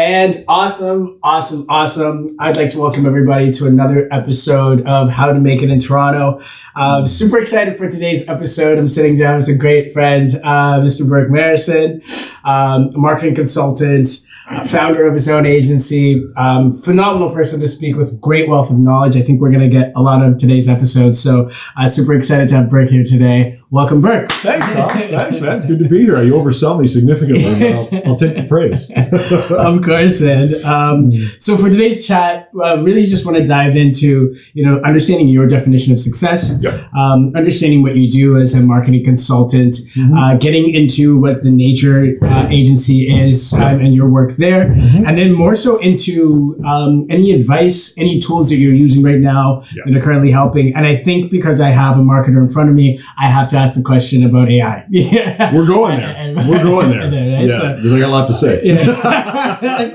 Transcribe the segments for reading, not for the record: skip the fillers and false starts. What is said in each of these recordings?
And awesome. I'd like to welcome everybody to another episode of How to Make It in Toronto. Super excited for today's episode. I'm sitting down with a great friend, Mr. Bourke Marrison, a marketing consultant, founder of his own agency, phenomenal person to speak with, great wealth of knowledge. I think we're going to get a lot of today's episode. So super excited to have Bourke here today. Welcome, Bourke. Thanks, Tom. Thanks, man. It's good to be here. You oversell me significantly, but I'll take the praise. Of course, man. So for today's chat, really just want to dive into, understanding your definition of success, understanding what you do as a marketing consultant, getting into what the Nature agency is and your work there, and then more so into any advice, any tools that you're using right now that are currently helping. And I think because I have a marketer in front of me, I have to ask the question about AI. We're going there. We're going there. Right? Yeah, because I got a lot to say.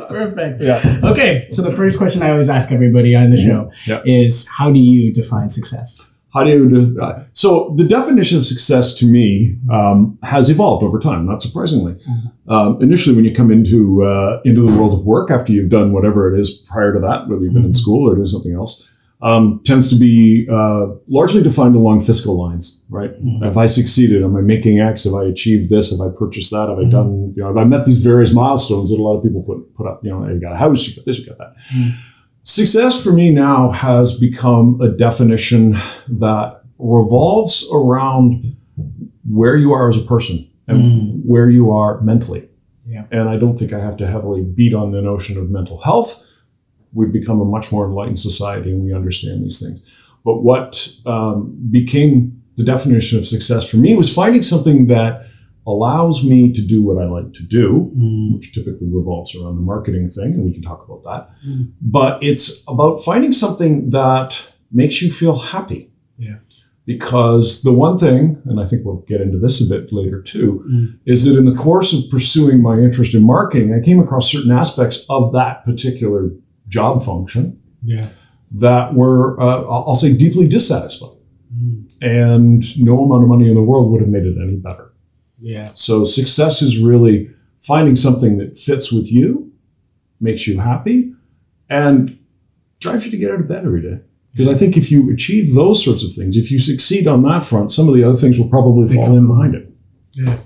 Perfect. Yeah. Okay, so the first question I always ask everybody on the show is, how do you define success? So the definition of success to me has evolved over time, not surprisingly. Initially, when you come into the world of work after you've done whatever it is prior to that, whether you've been in school or doing something else, tends to be largely defined along fiscal lines, right? Have I succeeded? Am I making X? Have I achieved this? Have I purchased that? Have I done, have I met these various milestones that a lot of people put up? You got a house, you got this, you got that. Success for me now has become a definition that revolves around where you are as a person and where you are mentally. Yeah. And I don't think I have to heavily beat on the notion of mental health. We've become a much more enlightened society and we understand these things. But what became the definition of success for me was finding something that allows me to do what I like to do, which typically revolves around the marketing thing, and we can talk about that. But it's about finding something that makes you feel happy. Yeah. Because the one thing, and I think we'll get into this a bit later too, is that in the course of pursuing my interest in marketing, I came across certain aspects of that particular job function that were, I'll say, deeply dissatisfying. And no amount of money in the world would have made it any better. Yeah. So success is really finding something that fits with you, makes you happy, and drives you to get out of bed every day. Because I think if you achieve those sorts of things, if you succeed on that front, some of the other things will probably fall in behind it. Yeah.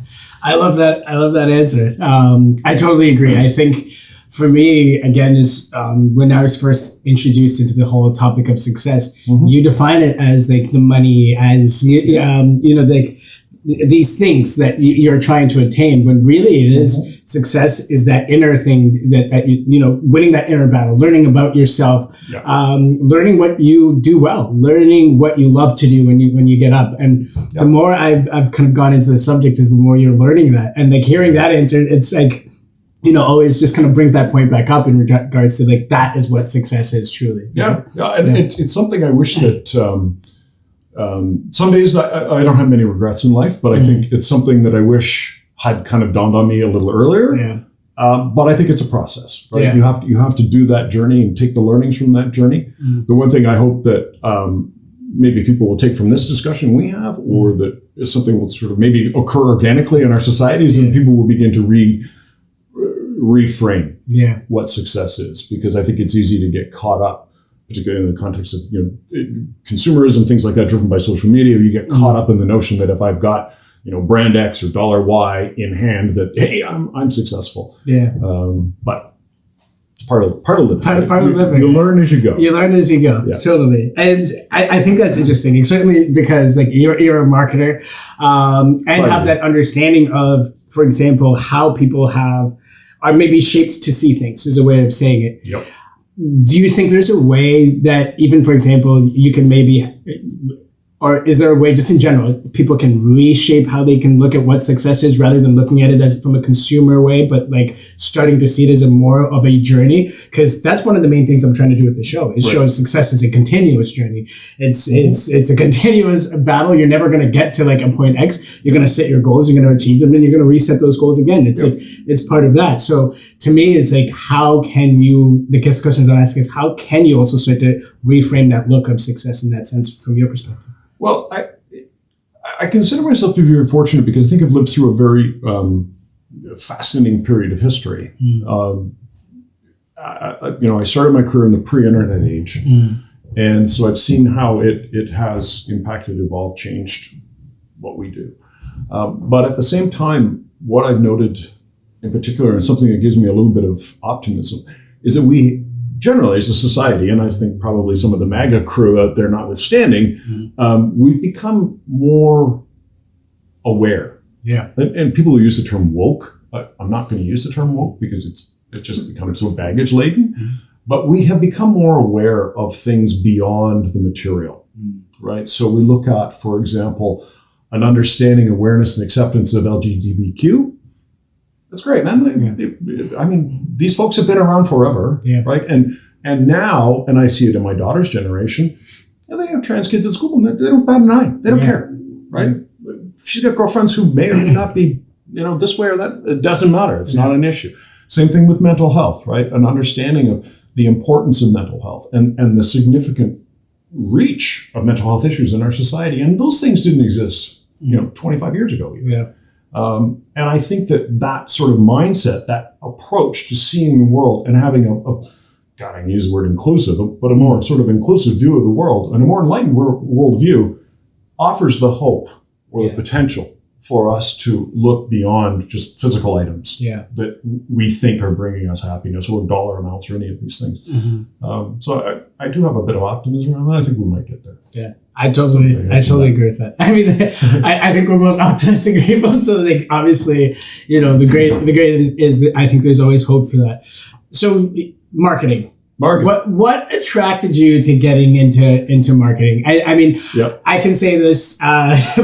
I love that answer. I totally agree. I think for me, again, is when I was first introduced into the whole topic of success, you define it as like the money, as like these things that you're trying to attain, when really it is success is that inner thing that winning that inner battle, learning about yourself, learning what you do well, learning what you love to do when you get up. And the more I've kind of gone into the subject is the more you're learning that. And like hearing that answer, it's like, always just kind of brings that point back up in regards to like, that is what success is truly. Yeah. And it's something I wish that, some days I don't have many regrets in life, but I think it's something that I wish had kind of dawned on me a little earlier. Yeah. But I think it's a process, right? Yeah. You have to do that journey and take the learnings from that journey. The one thing I hope that maybe people will take from this discussion we have, or that is something will sort of maybe occur organically in our societies, and people will begin to reframe what success is, because I think it's easy to get caught up, particularly in the context of consumerism, things like that, driven by social media. You get caught up in the notion that if I've got brand X or dollar Y in hand, that hey, I'm successful. Yeah. But it's part of living. Part of living. You learn as you go. You learn as you go. Yeah. Totally. And I think that's interesting, certainly because like you're a marketer, and have that understanding of, for example, how people are maybe shaped to see things, is a way of saying it. Yep. Do you think there's a way that even, for example, you can maybe, or is there a way just in general, people can reshape how they can look at what success is rather than looking at it as from a consumer way, but like starting to see it as a more of a journey? Because that's one of the main things I'm trying to do with the show, is show success as a continuous journey. It's a continuous battle. You're never going to get to like a point X. You're going to set your goals, you're going to achieve them, and you're going to reset those goals again. It's like, it's part of that. So to me, it's like, how can you, the questions I'm asking is, how can you also start to reframe that look of success in that sense from your perspective? Well, I consider myself to be very fortunate because I think I've lived through a very fascinating period of history. I started my career in the pre-internet age. And so I've seen how it has impacted, evolved, changed what we do. But at the same time, what I've noted in particular, and something that gives me a little bit of optimism, is that we generally as a society, and I think probably some of the MAGA crew out there notwithstanding, we've become more aware. Yeah. And people who use the term woke, I'm not going to use the term woke because it's just become so baggage laden. But we have become more aware of things beyond the material, right? So we look at, for example, an understanding, awareness, and acceptance of LGBTQ. That's great, man. I mean, these folks have been around forever, right? And now, and I see it in my daughter's generation, they have trans kids at school, and they don't bat an eye. They don't care, right? She's got girlfriends who may or may not be, this way or that. It doesn't matter. It's not an issue. Same thing with mental health, right? An understanding of the importance of mental health and the significant reach of mental health issues in our society. And those things didn't exist, 25 years ago. Even. Yeah. And I think that sort of mindset, that approach to seeing the world and having God, I can use the word inclusive, but a more sort of inclusive view of the world and a more enlightened worldview offers the hope or the potential for us to look beyond just physical items that we think are bringing us happiness, or dollar amounts, or any of these things. So I do have a bit of optimism around that. I think we might get there. Yeah, I totally agree with that. I mean, I think we're both optimistic people. So, like, obviously, the great is that I think there's always hope for that. So, marketing. What attracted you to getting into marketing? I mean, I can say this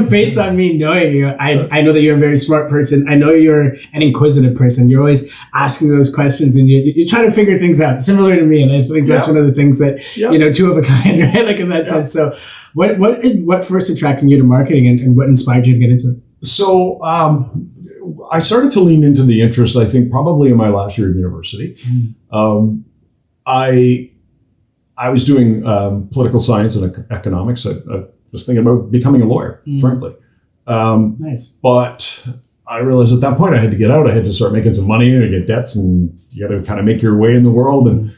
based on me knowing you. I know that you're a very smart person. I know you're an inquisitive person. You're always asking those questions, and you're trying to figure things out, similar to me. And I think that's one of the things that two of a kind, right? Like in that sense. So, what first attracted you to marketing, and what inspired you to get into it? So, I started to lean into the interest, I think, probably in my last year of university. I was doing political science and economics. I was thinking about becoming a lawyer, frankly. Nice. But I realized at that point I had to get out. I had to start making some money and get debts, and you got to kind of make your way in the world. And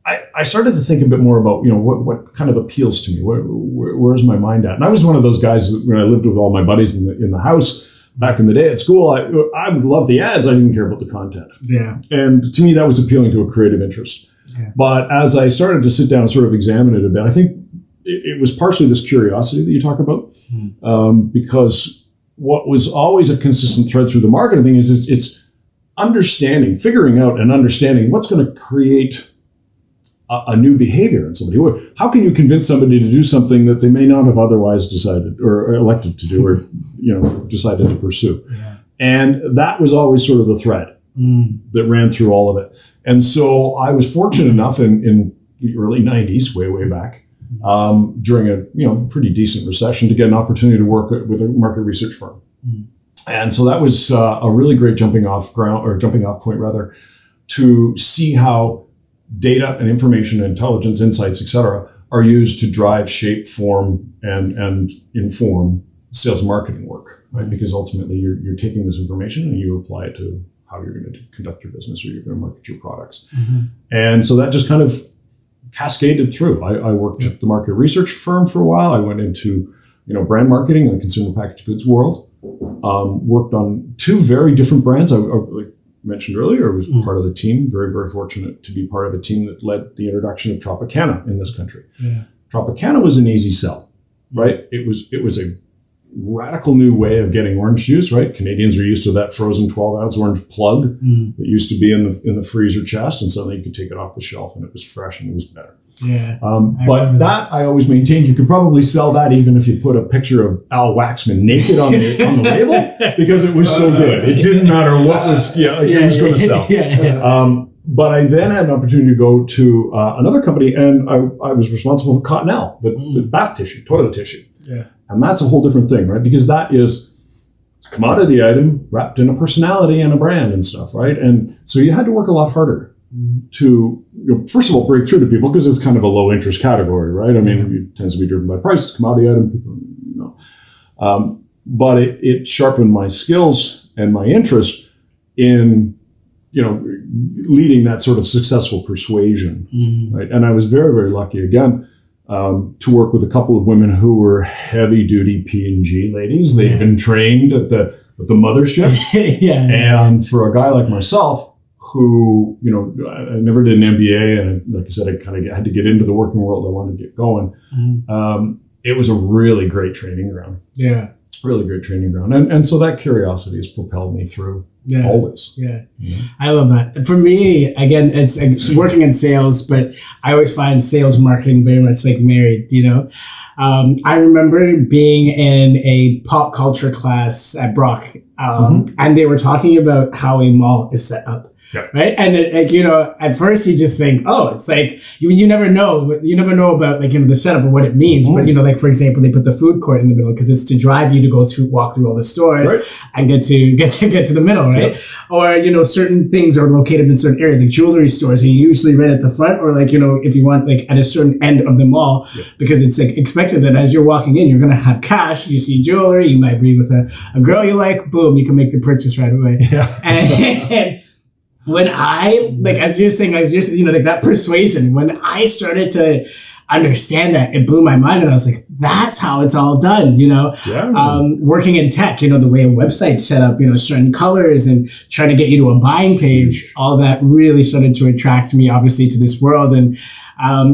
I started to think a bit more about, what kind of appeals to me. Where's my mind at? And I was one of those guys when I lived with all my buddies in the house. Back in the day at school, I would love the ads. I didn't care about the content. Yeah. And to me, that was appealing to a creative interest. Yeah. But as I started to sit down and sort of examine it a bit, I think it was partially this curiosity that you talk about, because what was always a consistent thread through the marketing thing is it's figuring out and understanding what's going to create a new behavior in somebody. How can you convince somebody to do something that they may not have otherwise decided or elected to do or decided to pursue? Yeah. And that was always sort of the thread that ran through all of it. And so I was fortunate enough in the early 90s, way back, during a pretty decent recession, to get an opportunity to work with a market research firm. And so that was a really great jumping off point to see how data and information, intelligence, insights, et cetera, are used to drive, shape, form, and inform sales and marketing work, right? Because ultimately you're taking this information and you apply it to how you're going to conduct your business or you're going to market your products. And so that just kind of cascaded through. I worked at the market research firm for a while. I went into, brand marketing in the consumer packaged goods world. Worked on two very different brands. Like mentioned earlier, I was part of the team, very, very fortunate to be part of a team that led the introduction of Tropicana in this country. Yeah. Tropicana was an easy sell, right? It was a radical new way of getting orange juice, right? Canadians are used to that frozen 12-ounce orange plug that used to be in the freezer chest, and suddenly you could take it off the shelf and it was fresh and it was better. Yeah. But that I always maintained, you could probably sell that even if you put a picture of Al Waxman naked on the label, because it was so good. It didn't matter what was, it was going to sell. But I then had an opportunity to go to another company, and I was responsible for Cottonelle, the bath tissue, toilet tissue. Yeah. And that's a whole different thing, right? Because that is a commodity item wrapped in a personality and a brand and stuff, right? And so you had to work a lot harder to, first of all, break through to people, because it's kind of a low interest category, right? I mean, it tends to be driven by price, commodity item, people, But it sharpened my skills and my interest in leading that sort of successful persuasion, right? And I was very, very lucky again to work with a couple of women who were heavy duty P&G ladies. They'd been trained at the mothership, and for a guy like myself, who, I never did an MBA, and like I said, I kind of had to get into the working world. I wanted to get going. It was a really great training ground. Yeah. Really great training ground. And so that curiosity has propelled me through always. Yeah. I love that. For me, again, it's working in sales, but I always find sales marketing very much like married, I remember being in a pop culture class at Brock, and they were talking about how a mall is set up. Yeah. Right. And at first you just think, oh, it's like you never know about the setup or what it means. But for example, they put the food court in the middle because it's to drive you to walk through all the stores and get to the middle. Right. Yep. Or, certain things are located in certain areas, like jewelry stores are usually right at the front, or if you want at a certain end of the mall, because it's expected that as you're walking in, you're going to have cash. You see jewelry, you might be with a girl you like, boom, you can make the purchase right away. Yeah. And when as you're saying, that persuasion, when I started to understand that, it blew my mind, and I was like, that's how it's all done, working in tech, the way a website's set up, certain colors and trying to get you to a buying page, all that really started to attract me, obviously, to this world. And,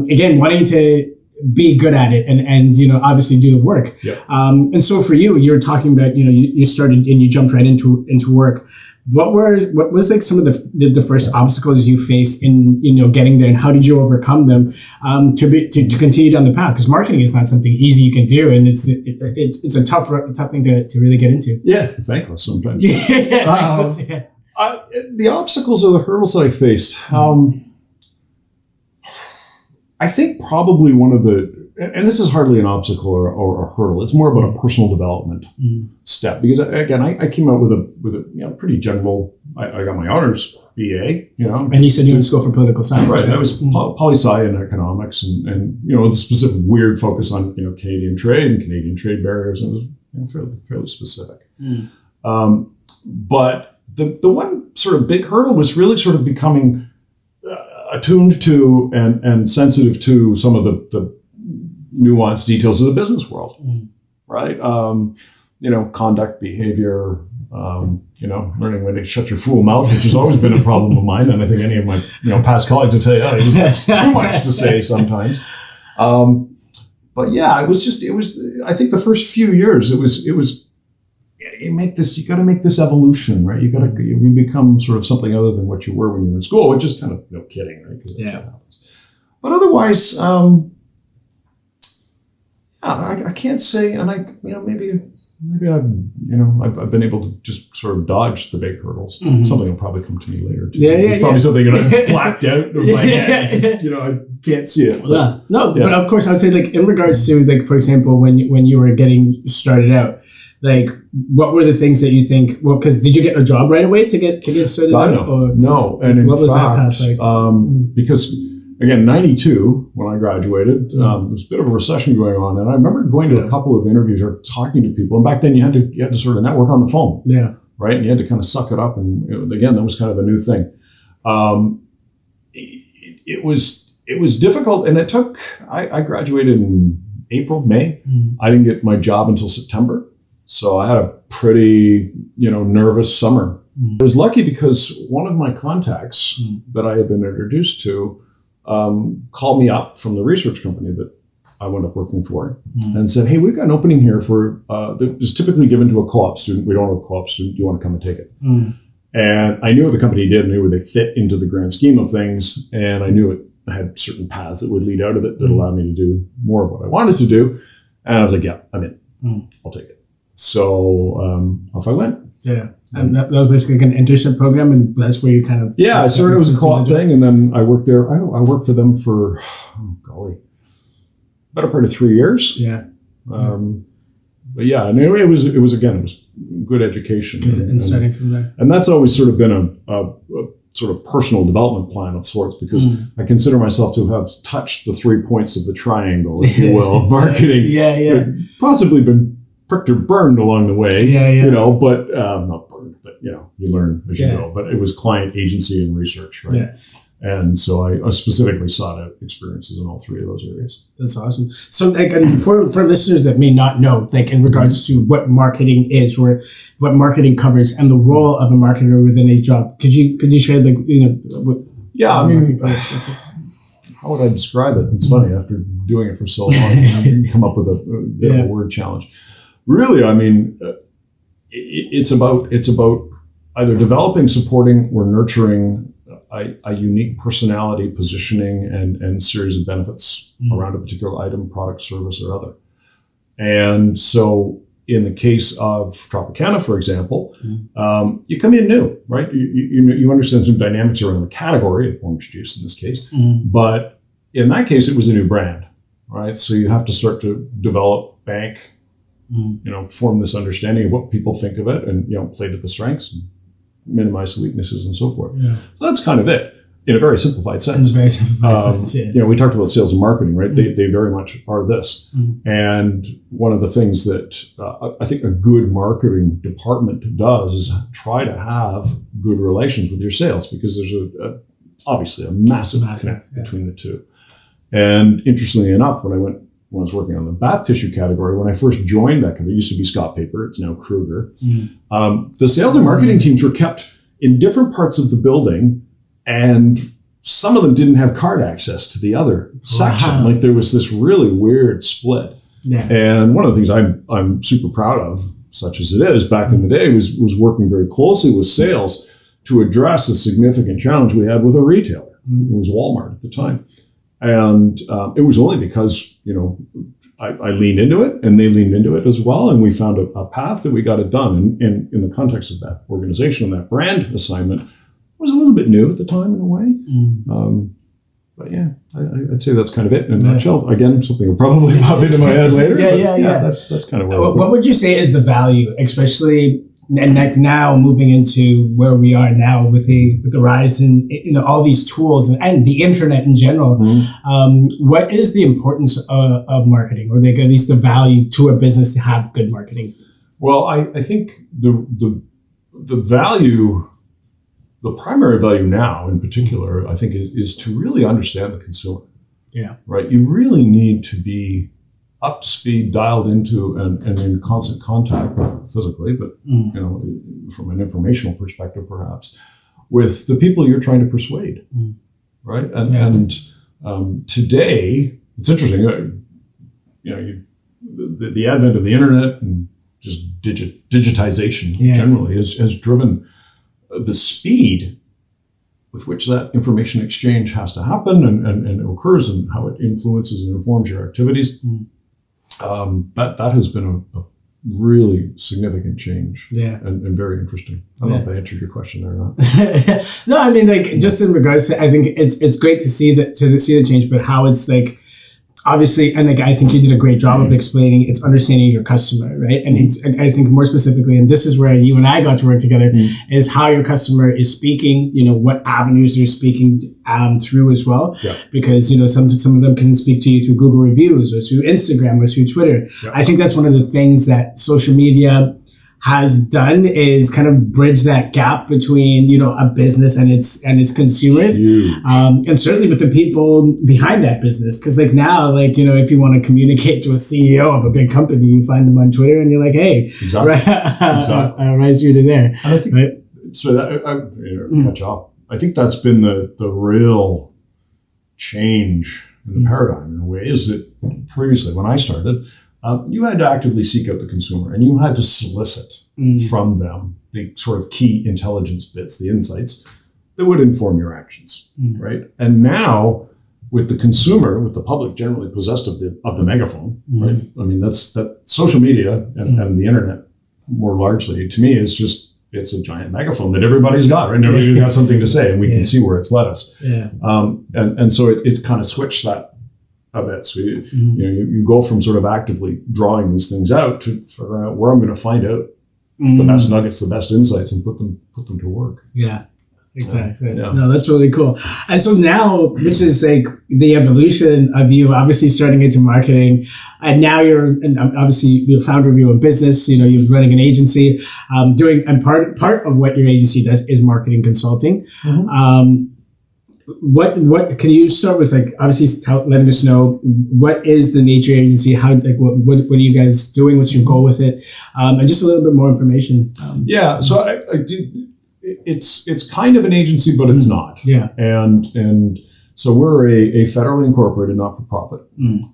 again, wanting to be good at it and obviously do the work. Yeah. And so for you're talking about, you started and you jumped right into work. What was some of the first obstacles you faced in getting there, and how did you overcome them to continue down the path? Because marketing is not something easy you can do, and it's a tough thing to really get into. Yeah, thankless sometimes. The obstacles or the hurdles that I faced. I think probably one of and this is hardly an obstacle or a hurdle. It's more about a personal development step. Because again, I came out with a pretty general. I got my honors BA. And you said you went to school for political science. Right. I was poli-sci in economics, and the specific weird focus on Canadian trade and Canadian trade barriers, and it was fairly specific. But the one sort of big hurdle was really sort of becoming attuned to and sensitive to some of the nuanced details of the business world, right? Conduct, behavior, learning when to shut your fool mouth, which has always been a problem of mine. And I think any of my, past colleagues will tell you, too much to say sometimes. But yeah, it was, I think the first few years, you got to make this evolution, right? You become sort of something other than what you were when you were in school, which is kind of kidding, right? Because that's what happens. But otherwise, I can't say, and maybe I've been able to just sort of dodge the big hurdles. Something will probably come to me later too. It's probably something that I blacked out of my head. I can't see it. But of course, I would say in regards to for example, when you were getting started out. What were the things that you think? Well, because did you get a job right away to get started? No. And in fact, because again, 92 when I graduated, there was a bit of a recession going on, and I remember going to a couple of interviews or talking to people. And back then, you had to sort of network on the phone, right? And you had to kind of suck it up. And again, that was kind of a new thing. It was difficult, and it took. I graduated in April, May. I didn't get my job until September. So I had a pretty, nervous summer. I was lucky because one of my contacts that I had been introduced to called me up from the research company that I wound up working for and said, hey, we've got an opening here that is typically given to a co-op student. We don't have a co-op student. Do you want to come and take it? And I knew what the company did, and knew where they fit into the grand scheme of things. And I knew it had certain paths that would lead out of it that allowed me to do more of what I wanted to do. And I was like, yeah, I'm in. I'll take it. So off I went. Yeah. And that was basically an internship program, and that's where you kind of... Yeah, I started, it was a co-op thing, and then I worked there. I worked for them for, better part of 3 years. Yeah. But yeah, and it was good education. And starting from there. And that's always sort of been a sort of personal development plan of sorts, because I consider myself to have touched the 3 points of the triangle, if you will, of marketing. Possibly been pricked or burned along the way, but not burned, but but you learn as you go. But it was client, agency, and research, right? Yeah. And so I specifically sought out experiences in all three of those areas. That's awesome. So, like, and for listeners that may not know, like, in regards to what marketing is or what marketing covers and the role of a marketer within a job, could you share, like, what? Yeah, I mean, how would I describe it? It's funny, after doing it for so long, you come up with a bit of a word challenge. Really, I mean, it's about either developing, supporting, or nurturing a unique personality, positioning, and series of benefits around a particular item, product, service, or other. And so in the case of Tropicana, for example, you come in new, right? You understand some dynamics around the category of orange juice in this case, but in that case, it was a new brand, right? So you have to start to develop, bank, form this understanding of what people think of it, and play to the strengths, and minimize the weaknesses, and so forth. Yeah. So that's kind of it in a very simplified sense. We talked about sales and marketing, right? They very much are this. And one of the things that I think a good marketing department does is try to have good relations with your sales, because there's obviously a massive connect between the two. And interestingly enough, when I was working on the bath tissue category, when I first joined that company, it used to be Scott Paper, it's now Kruger. The sales and marketing teams were kept in different parts of the building, and some of them didn't have card access to the other section. Like, there was this really weird split. Yeah. And one of the things I'm super proud of, such as it is, back in the day, was working very closely with sales to address a significant challenge we had with a retailer. It was Walmart at the time. And it was only because, I leaned into it, and they leaned into it as well. And we found a path that we got it done. And in the context of that organization, that brand assignment, was a little bit new at the time in a way. But yeah, I'd say that's kind of it in a nutshell. Again, something will probably pop into my head later. Yeah. That's kind of what would you say is the value, especially and like now moving into where we are now with the rise in all these tools and the internet in general? What is the importance of marketing, or like at least the value to a business to have good marketing? Well, I think the value. The primary value now, in particular, I think, is to really understand the consumer. Yeah. Right. You really need to be up to speed, dialed into, and in constant contact, not physically, but from an informational perspective, perhaps, with the people you're trying to persuade. Right. And today, it's interesting. The advent of the internet and just digitization generally has driven the speed with which that information exchange has to happen and occurs, and how it influences and informs your activities. That has been a really significant change, and very interesting. I don't know if I answered your question there or not. No, I mean, like, just in regards to, I think it's great to see the change, but how it's like, obviously, and like, I think you did a great job of explaining it's understanding your customer, right? And I think more specifically, and this is where you and I got to work together, is how your customer is speaking, what avenues they're speaking through as well. Yeah. Because, some of them can speak to you through Google reviews or through Instagram or through Twitter. Yeah. I think that's one of the things that social media has done, is kind of bridge that gap between, a business and its consumers. And certainly with the people behind that business. Cause like now, like, if you want to communicate to a CEO of a big company, you find them on Twitter and you're like, hey, exactly. Right through to there. And I think, right? So that, catch up. I think that's been the real change in the paradigm in a way, is that previously when I started, you had to actively seek out the consumer, and you had to solicit from them the sort of key intelligence bits, the insights that would inform your actions, right? And now, with the consumer, with the public generally possessed of the megaphone, right? I mean, that social media and the internet, more largely, to me, it's a giant megaphone that everybody's got, right? Everybody's got something to say, and we can see where it's led us. Yeah. And so it kind of switched that a bit. So you go from sort of actively drawing these things out to figure out where I'm going to find out the best nuggets, the best insights, and put them to work. Yeah. Exactly. Yeah. No, that's really cool. And so now, which is like the evolution of you obviously starting into marketing, and now and obviously you're founder of your own business, you're running an agency, and part of what your agency does is marketing consulting. Mm-hmm. What can you start with, like, obviously letting us know what is the nature of your agency, how, like, what are you guys doing, what's your goal with it, and just a little bit more information. So I do. It's kind of an agency, but it's not. Yeah. And so we're a federally incorporated not-for-profit,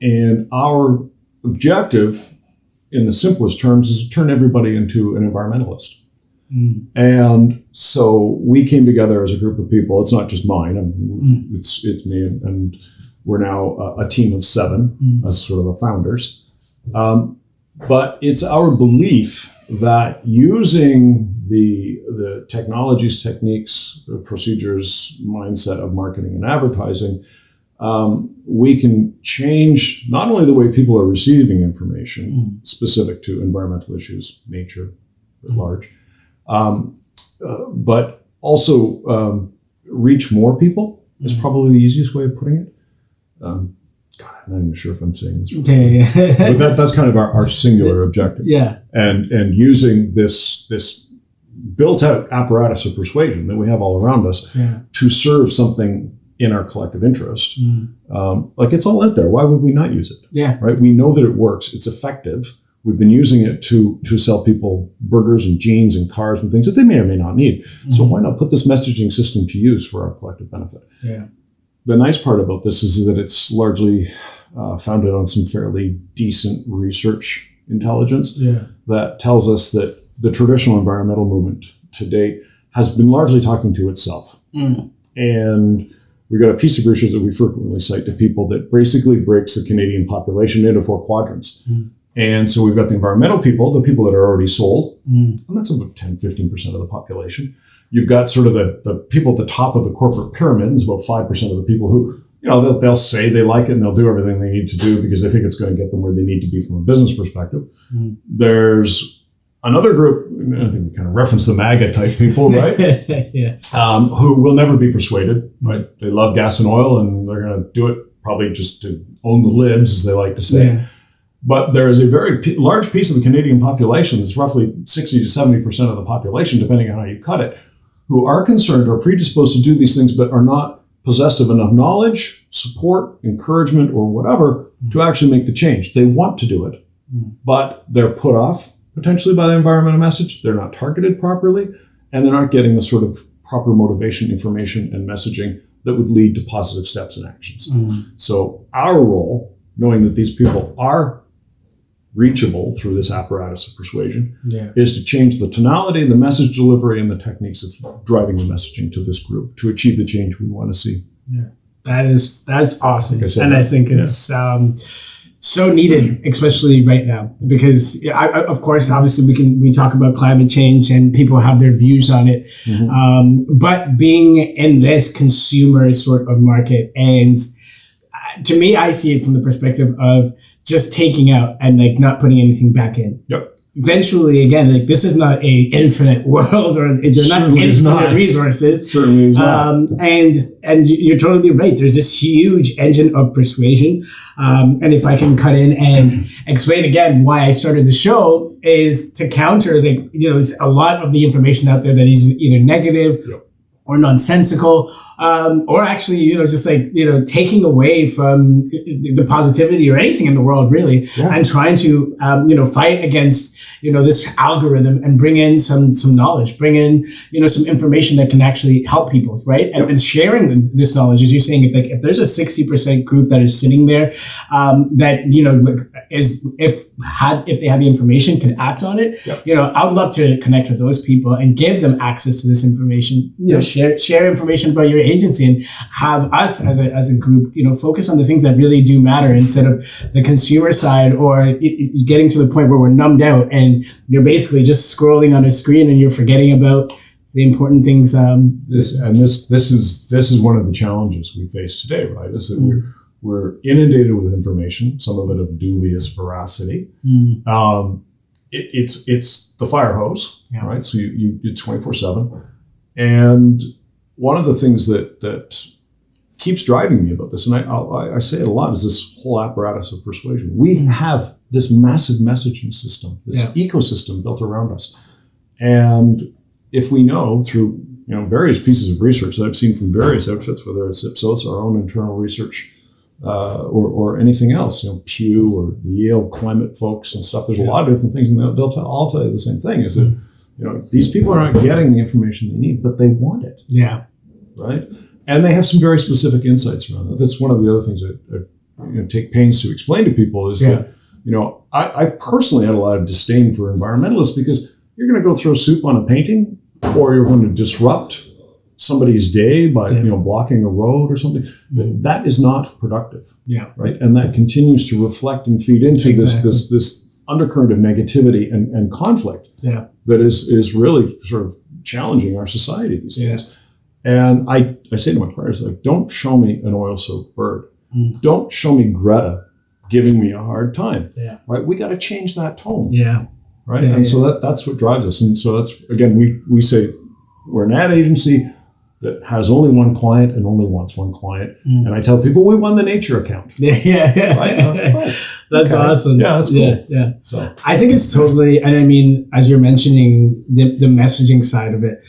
and our objective, in the simplest terms, is to turn everybody into an environmentalist. And so we came together as a group of people. It's not just mine. It's me, and we're now a team of 7 as sort of the founders. But it's our belief that using the technologies, techniques, procedures, mindset of marketing and advertising, we can change not only the way people are receiving information specific to environmental issues, nature at large, but also reach more people is probably the easiest way of putting it. God, I'm not even sure if I'm saying this right. Okay. But that's kind of our singular objective. Yeah. And using this built-out apparatus of persuasion that we have all around us to serve something in our collective interest. Like, it's all out there. Why would we not use it? Yeah. Right? We know that it works. It's effective. We've been using it to sell people burgers and jeans and cars and things that they may or may not need. So why not put this messaging system to use for our collective benefit? Yeah. The nice part about this is that it's largely founded on some fairly decent research intelligence that tells us that the traditional environmental movement to date has been largely talking to itself. And we've got a piece of research that we frequently cite to people that basically breaks the Canadian population into 4 quadrants. And so we've got the environmental people, the people that are already sold, and that's about 10-15% of the population. You've got sort of the people at the top of the corporate pyramid, it's about 5% of the people who, they'll say they like it and they'll do everything they need to do because they think it's going to get them where they need to be from a business perspective. There's another group, I think we kind of reference the MAGA type people, right? Who will never be persuaded, right? They love gas and oil and they're going to do it probably just to own the libs, as they like to say. But there is a very large piece of the Canadian population, that's roughly 60 to 70% of the population, depending on how you cut it, who are concerned or predisposed to do these things, but are not possessed of enough knowledge, support, encouragement, or whatever to actually make the change. They want to do it, but they're put off potentially by the environmental message. They're not targeted properly, and they're not getting the sort of proper motivation, information, and messaging that would lead to positive steps and actions. So our role, knowing that these people are reachable through this apparatus of persuasion, is to change the tonality, the message delivery, and the techniques of driving the messaging to this group to achieve the change we want to see. That's awesome. I think it's so needed, especially right now, because of course, obviously we talk about climate change and people have their views on it. But being in this consumer sort of market, and to me, I see it from the perspective of just taking out and like not putting anything back in. Eventually, again, like, this is not a infinite world, or they're not infinite resources. Certainly is not. And you're totally right. There's this huge engine of persuasion. And if I can cut in and explain again why I started the show, is to counter there's a lot of the information out there that is either negative or nonsensical, or actually, just taking away from the positivity or anything in the world, really, and trying to, fight against, this algorithm and bring in some knowledge, bring in, some information that can actually help people, right? And sharing this knowledge, as you're saying, if there's a 60% group that is sitting there, that, if they have the information, can act on it, I would love to connect with those people and give them access to this information, share information about your agency, and have us as a group, focus on the things that really do matter instead of the consumer side, or getting to the point where we're numbed out and you're basically just scrolling on a screen and you're forgetting about the important things. This is one of the challenges we face today, right? Is that we're inundated with information, some of it of dubious veracity. It's the fire hose, right? So you 24/7, and one of the things that keeps driving me about this, and I say it a lot, is this whole apparatus of persuasion. We have this massive messaging system, this ecosystem built around us. And if we know through various pieces of research that I've seen from various outfits, whether it's Ipsos, our own internal research, or anything else, Pew or the Yale climate folks and stuff, there's a lot of different things, and they'll all tell you the same thing, is that these people are not getting the information they need, but they want it. Yeah. Right? And they have some very specific insights around that. That's one of the other things that I take pains to explain to people is that, I personally had a lot of disdain for environmentalists, because you're going to go throw soup on a painting, or you're going to disrupt somebody's day by blocking a road or something. That is not productive. Yeah. Right. And that continues to reflect and feed into this undercurrent of negativity and conflict. Yeah. That is really sort of challenging our society these days. And I say to my clients, like, don't show me an oil-soaked bird. Don't show me Greta giving me a hard time. Yeah. Right? We got to change that tone. Yeah. Right? Yeah, and so that's what drives us. And so that's, again, we say we're an ad agency that has only one client and only wants one client. And I tell people we won the nature account. Yeah. Right? That's awesome. Yeah, that's cool. Yeah. So I think it's totally, and I mean, as you're mentioning the messaging side of it,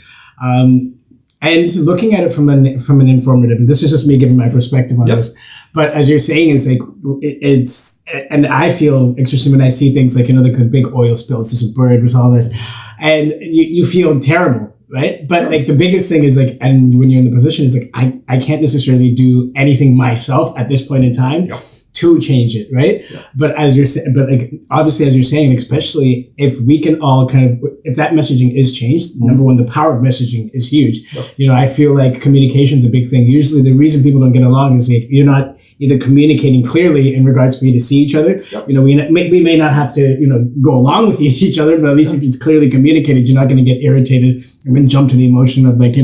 and looking at it from an informative, and this is just me giving my perspective on this, but as you're saying, it's like, it's, and I feel interesting when I see things like, the big oil spills, there's a bird with all this, and you feel terrible, right? But like the biggest thing is like, and when you're in the position, is like, I can't necessarily do anything myself at this point in time to change it, right? Yeah. But obviously, as you're saying, especially if we can all if that messaging is changed, number one, the power of messaging is huge. Yep. I feel like communication is a big thing. Usually the reason people don't get along is like, you're not either communicating clearly in regards for you to see each other. Yep. We may not have to, go along with each other, but at least if it's clearly communicated, you're not going to get irritated and then jump to the emotion of like,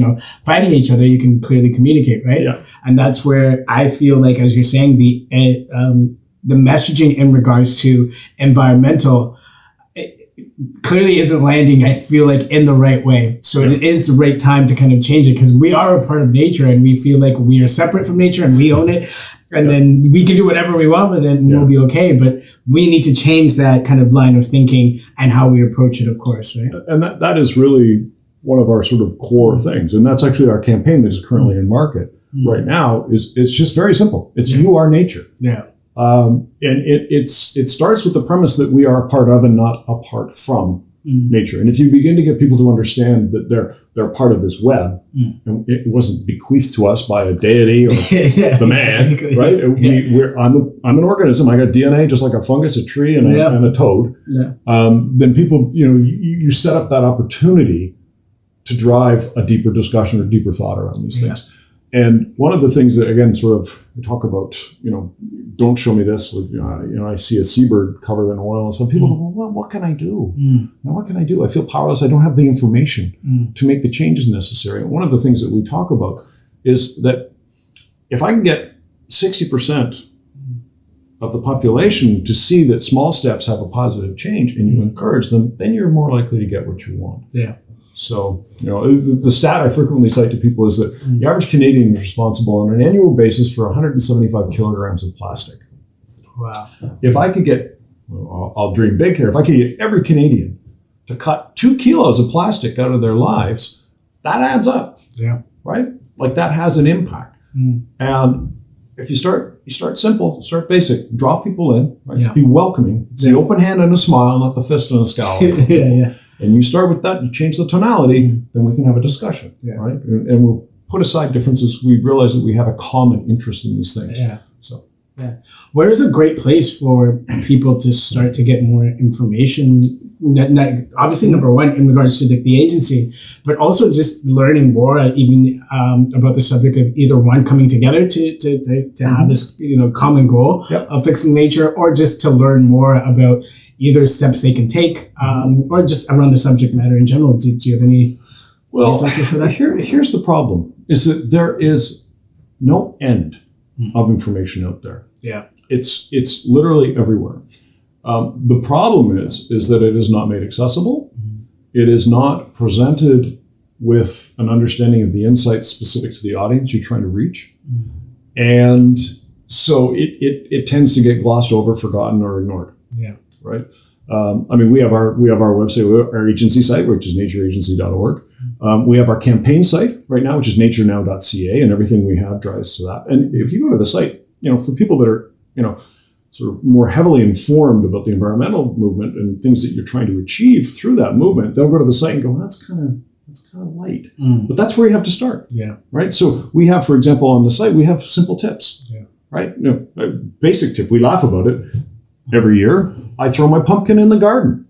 fighting each other. You can clearly communicate, right? Yeah. And that's where I feel like, as you're saying, the messaging in regards to environmental clearly isn't landing, I feel like, in the right way. So it is the right time to kind of change it, because we are a part of nature and we feel like we are separate from nature and we own it. And then we can do whatever we want with it and we'll be okay. But we need to change that kind of line of thinking and how we approach it, of course, right? And that is really one of our sort of core things. And that's actually our campaign that is currently in market right now. It's just very simple. It's you are nature. Yeah. And it starts with the premise that we are a part of and not apart from nature. And if you begin to get people to understand that they're part of this web, and it wasn't bequeathed to us by a deity or the man, right? I'm an organism. I got DNA just like a fungus, a tree, and a toad. Yeah. Then people, you set up that opportunity to drive a deeper discussion or deeper thought around these things. And one of the things that, again, sort of we talk about, don't show me this. I see a seabird covered in oil, and some people go, well, what can I do? What can I do? I feel powerless. I don't have the information to make the changes necessary. And one of the things that we talk about is that if I can get 60% of the population to see that small steps have a positive change, and you encourage them, then you're more likely to get what you want. Yeah. So, the stat I frequently cite to people is that the average Canadian is responsible on an annual basis for 175 kilograms of plastic. Wow. If I could get, I'll dream big here, if I could get every Canadian to cut 2 kilos of plastic out of their lives, that adds up. Yeah. Right? Like, that has an impact. And if you start simple, start basic, draw people in, right? Be welcoming. It's the open hand and a smile, not the fist and a scowl. And you start with that, you change the tonality, then we can have a discussion, right? And we'll put aside differences. We realize that we have a common interest in these things. Yeah. So, where is a great place for people to start to get more information? Obviously, number one, in regards to the agency, but also just learning more, even about the subject of either one, coming together to have this common goal of fixing nature, or just to learn more about either steps they can take, or just around the subject matter in general. Do you have any resources for that? Here's the problem, is that there is no end of information out there. Yeah. It's literally everywhere. The problem is that it is not made accessible. It is not presented with an understanding of the insights specific to the audience you're trying to reach. And so it tends to get glossed over, forgotten, or ignored. Yeah. Right. I mean, we have our website, our agency site, which is naturagency.org. We have our campaign site right now, which is naturenow.ca, and everything we have drives to that. And if you go to the site, for people that are, sort of more heavily informed about the environmental movement and things that you're trying to achieve through that movement, they'll go to the site and go, well, that's kind of light. But that's where you have to start. Yeah. Right. So we have, for example, on the site, we have simple tips. Yeah. Right. A basic tip. We laugh about it. Every year, I throw my pumpkin in the garden,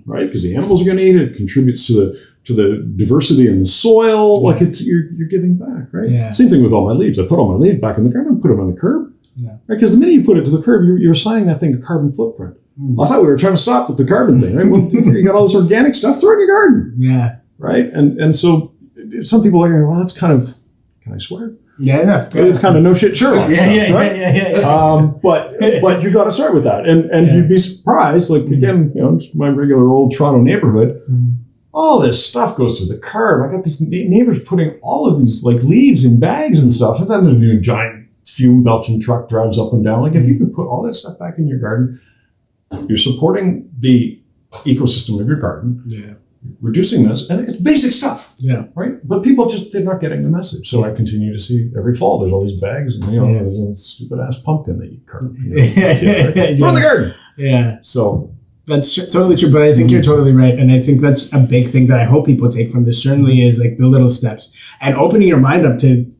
right? Because the animals are going to eat it. It contributes to the diversity in the soil. Like you're giving back, right? Yeah. Same thing with all my leaves. I put all my leaves back in the garden. I put them on the curb, yeah. Right? Because the minute you put it to the curb, you're assigning that thing a carbon footprint. I thought we were trying to stop with the carbon thing, right? Well, you got all this organic stuff. Throw it in your garden, yeah, right? And so some people are going, well, that's kind of, can I swear? Yeah, enough. It's kind of no shit Sherlock stuff, right? Yeah. But you got to start with that, and you'd be surprised. Like again, it's my regular old Toronto neighborhood. All this stuff goes to the curb. I got these neighbors putting all of these like leaves in bags and stuff, and then the new giant fume belching truck drives up and down. Like if you could put all that stuff back in your garden, you're supporting the ecosystem of your garden. Yeah. Reducing this, and it's basic stuff. Yeah. Right? But people they're not getting the message. So I continue to see every fall there's all these bags and there's a stupid ass pumpkin that you carve. Right? Throw in the garden. Yeah. So that's totally true, but I think you're totally right. And I think that's a big thing that I hope people take from this certainly is like the little steps and opening your mind up to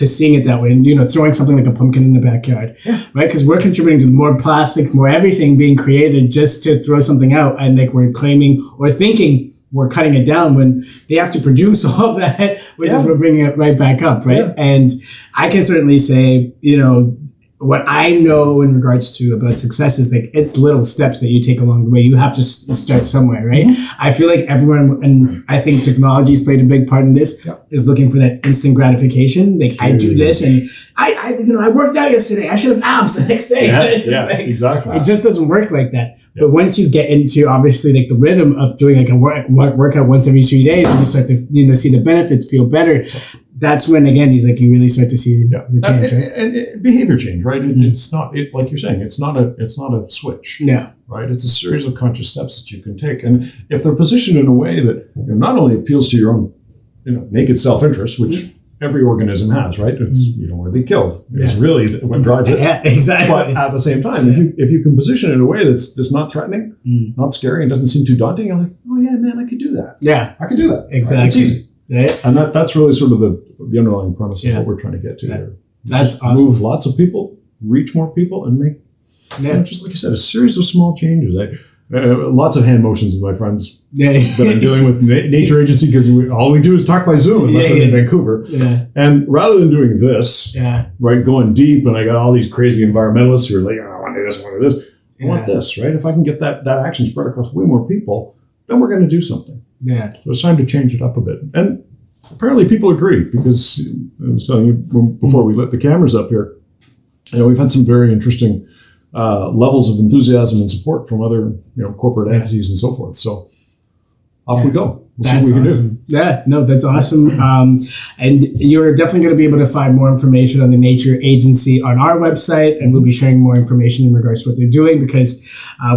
seeing it that way and, throwing something like a pumpkin in the backyard, right? Because we're contributing to more plastic, more everything being created just to throw something out. And like we're claiming or thinking we're cutting it down when they have to produce all that, which is we're bringing it right back up, right? Yeah. And I can certainly say, what I know in regards to about success is like it's little steps that you take along the way. You have to start somewhere, right? I feel like everyone, and I think technology's played a big part in this, is looking for that instant gratification. Like I do this, and I worked out yesterday. I should have abs the next day. Exactly. It just doesn't work like that. But once you get into obviously like the rhythm of doing like a workout once every 3 days, and you start to see the benefits, feel better. That's when again you really start to see the change, right? And behavior change, right? It's not like you're saying. It's not a switch. Yeah. Right. It's a series of conscious steps that you can take, and if they're positioned in a way that not only appeals to your own, naked self-interest, which every organism has, right? It's you don't want to be killed. It's really what drives it. Yeah, exactly. But at the same time, if you can position it in a way that's not threatening, not scary, and doesn't seem too daunting, you're like, oh yeah, man, I could do that. Yeah, I could do that. Exactly. Right? It's easy. Right. And that's really sort of the underlying premise of what we're trying to get to here. That's awesome. Move lots of people, reach more people, and make, just like you said, a series of small changes. Lots of hand motions with my friends that I'm dealing with Nature Agency because all we do is talk by Zoom unless I'm in Vancouver. Yeah. And rather than doing this, right, going deep, and I got all these crazy environmentalists who are like, I want to do this, I want to do this. I want this, right? If I can get that action spread across way more people, then we're going to do something. Yeah. So it's time to change it up a bit. And apparently people agree because I was telling you before we lit the cameras up here, we've had some very interesting levels of enthusiasm and support from other corporate entities and so forth. So off we go. We'll see what we can do. Yeah, no, that's awesome. And you're definitely going to be able to find more information on the Nature Agency on our website, and we'll be sharing more information in regards to what they're doing because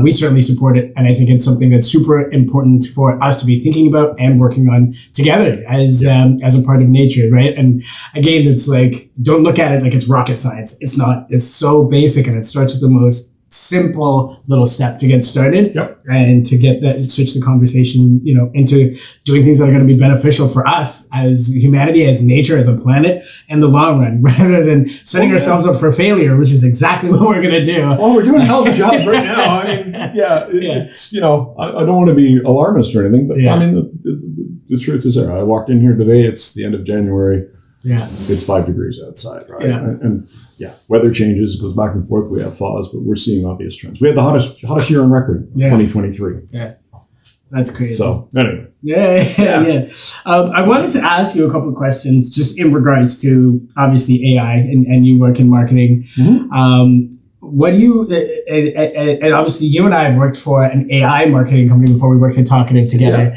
we certainly support it. And I think it's something that's super important for us to be thinking about and working on together as a part of nature, right? And again, it's like, don't look at it like it's rocket science. It's not. It's so basic, and it starts with the most simple little step to get started and to get switch the conversation, into doing things that are going to be beneficial for us as humanity, as nature, as a planet in the long run, rather than setting ourselves up for failure, which is exactly what we're going to do. Well, we're doing a hell of a job right now. I mean, it's, I don't want to be alarmist or anything, but I mean, the truth is there. I walked in here today. It's the end of January. Yeah, it's 5 degrees outside, right? Yeah. And weather changes, goes back and forth. We have thaws, but we're seeing obvious trends. We had the hottest year on record, 2023. Yeah, that's crazy. So anyway, I wanted to ask you a couple of questions, just in regards to obviously AI, and you work in marketing. what do you, and obviously you and I have worked for an AI marketing company before. We worked at Talkative together,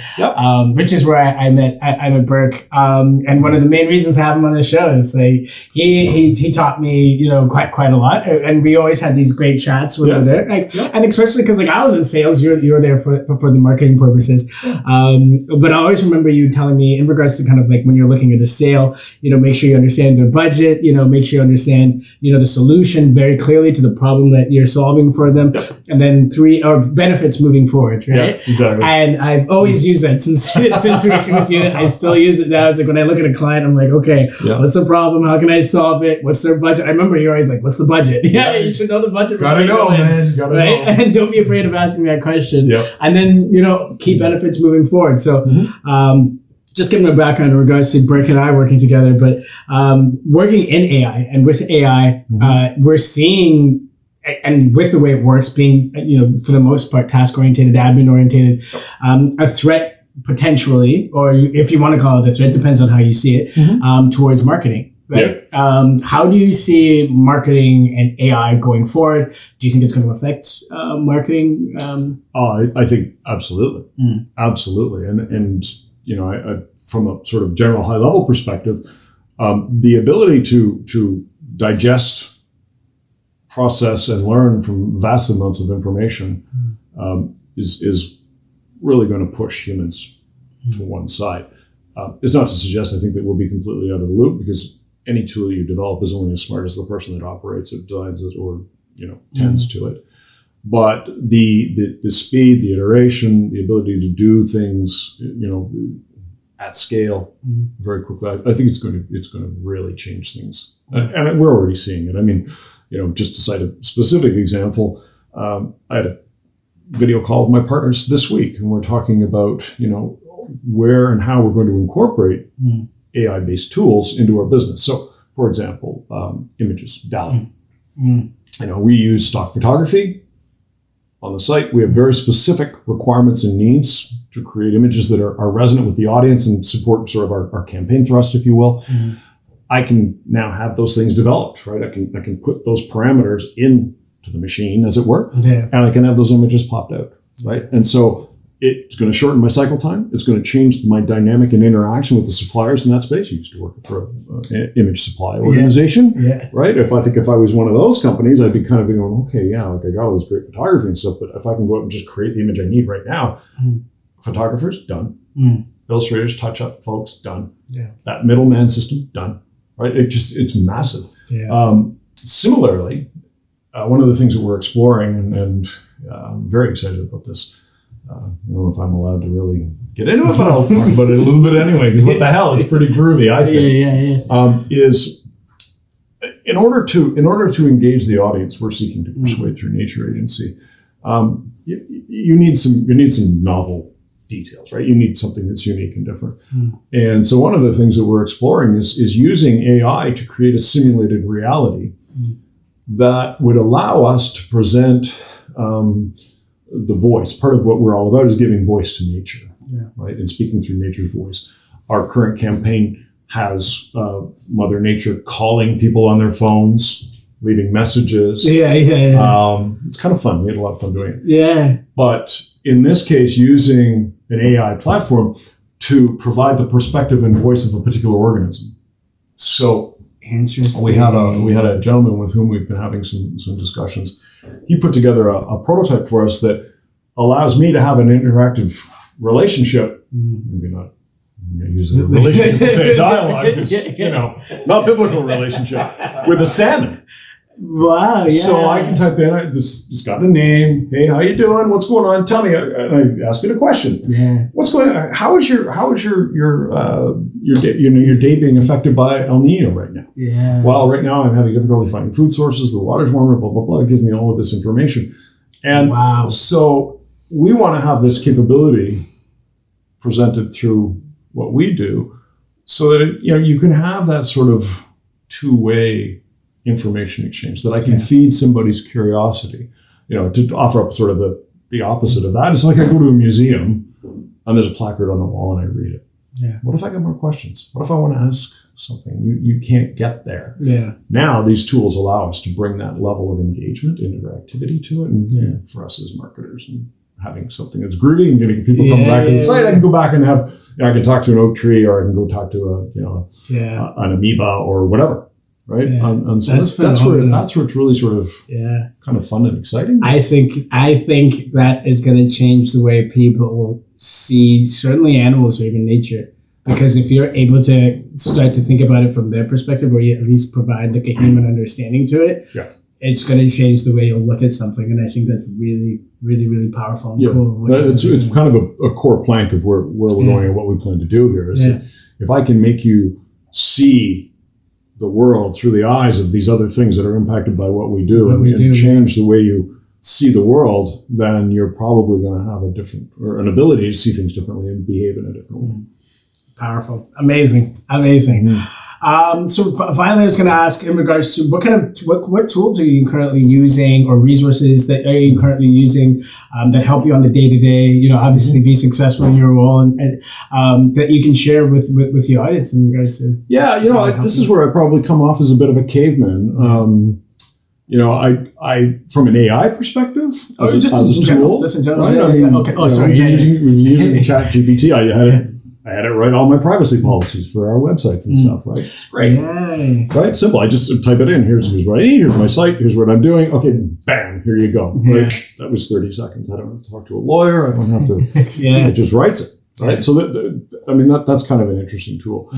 which is where I met Bourke. And one of the main reasons I have him on the show is like, he taught me, quite a lot. And we always had these great chats when we were there. And especially because I was in sales, you were there for the marketing purposes. But I always remember you telling me in regards to kind of like when you're looking at a sale, make sure you understand their budget, make sure you understand, the solution very clearly to the problem that you're solving for them. And then 3 benefits moving forward, right? Yeah, exactly. And I've always used that since working with you. I still use it now. It's like when I look at a client, I'm like, okay, what's the problem? How can I solve it? What's their budget? I remember you're always like, what's the budget? Yeah, you should know the budget. Gotta know, man. Gotta know. And don't be afraid of asking that question. Yep. And then, key benefits moving forward. So, just giving a background in regards to Bourke and I working together, but working in AI and with AI, we're seeing, and with the way it works, being, for the most part, task-oriented, admin-oriented, a threat potentially, or if you want to call it a threat, depends on how you see it, towards marketing. Right? Yeah. How do you see marketing and AI going forward? Do you think it's going to affect marketing? I think absolutely, absolutely, and I, from a sort of general high level perspective, the ability to digest, process, and learn from vast amounts of information is really going to push humans to one side. It's not to suggest I think that we'll be completely out of the loop, because any tool you develop is only as smart as the person that operates it, designs it, or tends to it. But the speed, the iteration, the ability to do things, at scale very quickly, I think it's going to really change things, and we're already seeing it. I mean, just to cite a specific example, I had a video call with my partners this week, and we're talking about where and how we're going to incorporate AI-based tools into our business. So, for example, images, DALL-E. We use stock photography on the site. We have very specific requirements and needs to create images that are resonant with the audience and support sort of our campaign thrust, if you will. I can now have those things developed, right? I can put those parameters into the machine, as it were, and I can have those images popped out, right? And so it's going to shorten my cycle time. It's going to change my dynamic and interaction with the suppliers in that space. I used to work for an image supply organization, right? If I was one of those companies, I'd be kind of going, okay, I got all this great photography and stuff, but if I can go out and just create the image I need right now, photographers, done. Illustrators, touch-up folks, done. That middleman system, done. Right? It's massive. Similarly, one of the things that we're exploring, and I'm very excited about this. I don't know if I'm allowed to really get into it, but I'll talk about it a little bit anyway, because what the hell, it's pretty groovy, I think. Is in order to engage the audience we're seeking to persuade through nature agency, you need some novel details, right? You need something that's unique and different. And so one of the things that we're exploring is using AI to create a simulated reality that would allow us to present the voice. Part of what we're all about is giving voice to nature, right? And speaking through nature's voice. Our current campaign has Mother Nature calling people on their phones, leaving messages. It's kind of fun. We had a lot of fun doing it. But in this case, using an AI platform to provide the perspective and voice of a particular organism. So interesting. We had a gentleman with whom we've been having some discussions. He put together a prototype for us that allows me to have an interactive relationship. Maybe not using a relationship, say a dialogue, because, not biblical relationship, with a salmon. Wow, So I can type in, this got a name. Hey, how you doing? What's going on? Tell me. And I ask it a question. What's going on? How is your day being affected by El Nino right now? Well, right now I'm having difficulty finding food sources. The water's warmer. Blah blah blah. It gives me all of this information, and so we want to have this capability presented through what we do, so that you can have that sort of two-way information exchange, that I can feed somebody's curiosity, to offer up sort of the opposite of that. It's like I go to a museum and there's a placard on the wall and I read it. Yeah. What if I got more questions? What if I want to ask something? You can't get there. Yeah. Now these tools allow us to bring that level of engagement, interactivity to it, and for us as marketers, and having something that's groovy and getting people come back to the site. I can go back and have, I can talk to an oak tree, or I can go talk to an amoeba or whatever. Right. Yeah. And so that's where it's really sort of kind of fun and exciting. I think that is going to change the way people will see certainly animals or even nature. Because if you're able to start to think about it from their perspective, or you at least provide like a human understanding to it, it's going to change the way you'll look at something. And I think that's really, really, really powerful and cool. It's kind of a core plank of where we're going and what we plan to do here is that if I can make you see the world through the eyes of these other things that are impacted by what we do, and change the way you see the world, then you're probably going to have an ability to see things differently and behave in a different way. Powerful. Amazing. So finally, I was going to ask in regards to what tools are you currently using, or resources that are you currently using that help you on the day-to-day, obviously be successful in your role, and that you can share with the audience in regards to. Yeah, this is where I probably come off as a bit of a caveman. I from an AI perspective, as a tool, just in general. Right? Okay. Oh, sorry. We're using ChatGPT. I had it write all my privacy policies for our websites and stuff, right? It's great. Yay. Right? Simple. I just type it in. Here's what I need. Here's my site. Here's what I'm doing. Okay, bam, here you go. Right? That was 30 seconds. I don't have to talk to a lawyer. I don't have to. It just writes it. Right? So that's kind of an interesting tool.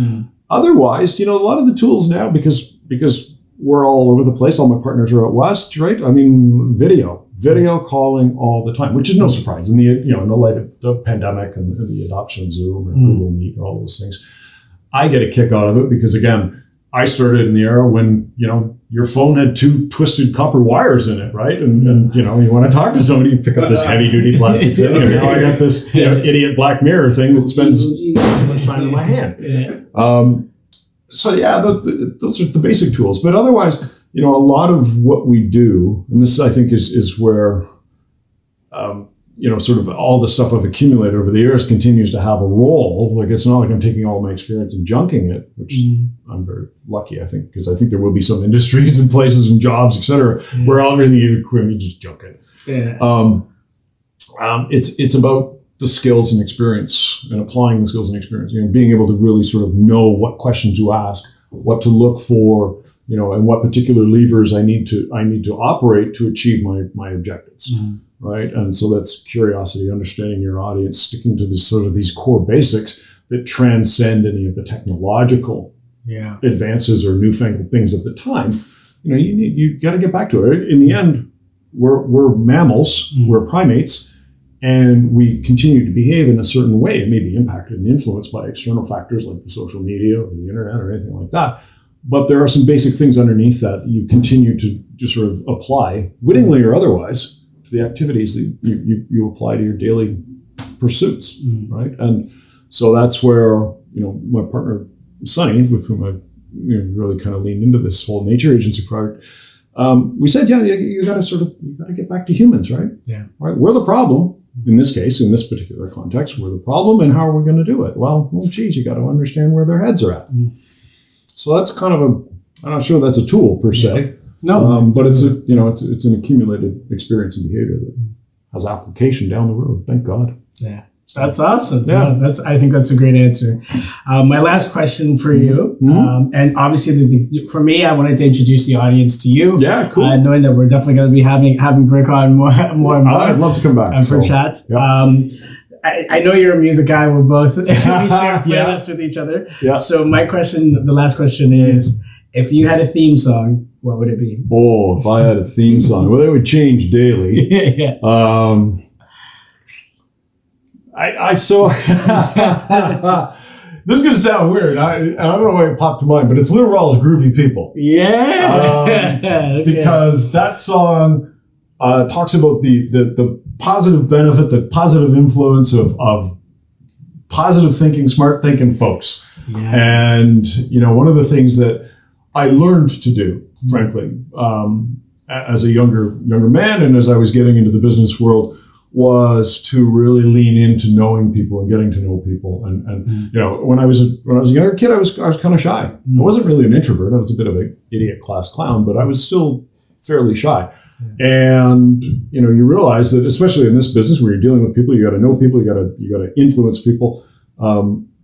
Otherwise, a lot of the tools now, because we're all over the place. All my partners are out west, right? Video calling all the time, which is no surprise in the in the light of the pandemic and the adoption of Zoom or Google Meet or all those things. I get a kick out of it because, again, I started in the era when your phone had 2 twisted copper wires in it, right? And you want to talk to somebody, you pick up this heavy duty plastic thing, and now I got this idiot Black Mirror thing that spends too much time in my hand. Those are the basic tools, but otherwise, a lot of what we do, and this I think is where, sort of all the stuff I've accumulated over the years continues to have a role. Like, it's not like I'm taking all my experience and junking it, which I'm very lucky, I think, because I think there will be some industries and places and jobs, et cetera, where everything you just junk it. It's about the skills and experience and applying the skills and experience, being able to really sort of know what questions to ask, what to look for, and what particular levers I need to operate to achieve my objectives, right? And so that's curiosity, understanding your audience, sticking to these core basics that transcend any of the technological advances or newfangled things of the time. You got to get back to it. In the end, we're mammals, we're primates, and we continue to behave in a certain way. It may be impacted and influenced by external factors like the social media or the internet or anything like that. But there are some basic things underneath that you continue to just sort of apply, wittingly or otherwise, to the activities that you apply to your daily pursuits, right? And so that's where, my partner, Sonny, with whom I really kind of leaned into this whole nature agency project, we said, you got to get back to humans, right? Yeah. Right. We're the problem. In this case, in this particular context, we're the problem, and how are we going to do it? Well, you got to understand where their heads are at. So that's kind of I'm not sure that's a tool per se. No, but it's it's an accumulated experience and behavior that has application down the road. Thank God. Yeah. That's awesome. Yeah, I think that's a great answer. My last question for you, and obviously for me, I wanted to introduce the audience to you. Yeah, cool. Knowing that we're definitely going to be having Bourke on more and more. I'd love to come back for chats. Yeah. I know you're a music guy. We're both we share playlists with each other. Yeah. So the last question is, if you had a theme song, what would it be? Oh, if I had a theme song, well, it would change daily. I saw this is going to sound weird. I don't know why it popped to mind, but it's Lou Rawls' Groovy People. Yeah. Because that song talks about the positive benefit, the positive influence of positive thinking, smart thinking folks. Yes. And, one of the things that I learned to do, frankly, as a younger man, and as I was getting into the business world, was to really lean into knowing people and getting to know people. And you know, when I was a younger kid, I was kind of shy. I wasn't really an introvert. I was a bit of an idiot class clown, but I was still fairly shy. And you know, you realize that, especially in this business where you're dealing with people, you got to know people, you got to influence people.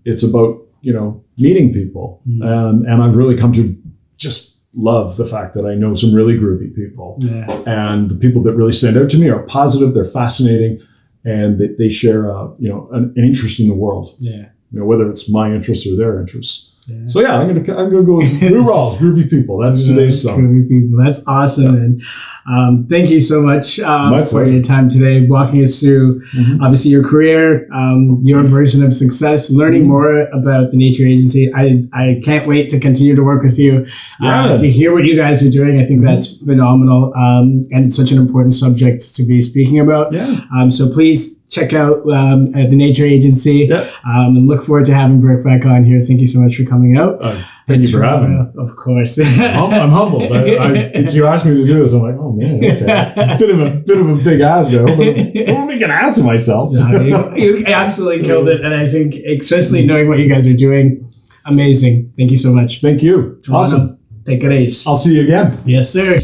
It's about, you know, meeting people, and I've really come to just love the fact that I know some really groovy people, and the people that really stand out to me are positive, they're fascinating, and they share you know, an interest in the world. You know, whether it's my interests or their interests. So yeah, I'm gonna go with Lou Rawls, groovy people. That's today's song. Groovy people. That's awesome, and thank you so much for your time today, walking us through obviously your career, your version of success, learning more about the Nature Agency. I can't wait to continue to work with you, to hear what you guys are doing. I think that's phenomenal, and it's such an important subject to be speaking about. So please check out the Nature Agency, and look forward to having Bourke back on here. Thank you so much for coming out. Thank you for having me. Of course. I'm humbled. You asked me to do this. I'm like, oh man, okay. It's a bit of a big ask, but I'm making an ass of myself. You absolutely killed it, and I think, especially knowing what you guys are doing, amazing. Thank you so much. Thank you. Awesome. Take it ace. I'll see you again. Yes, sir.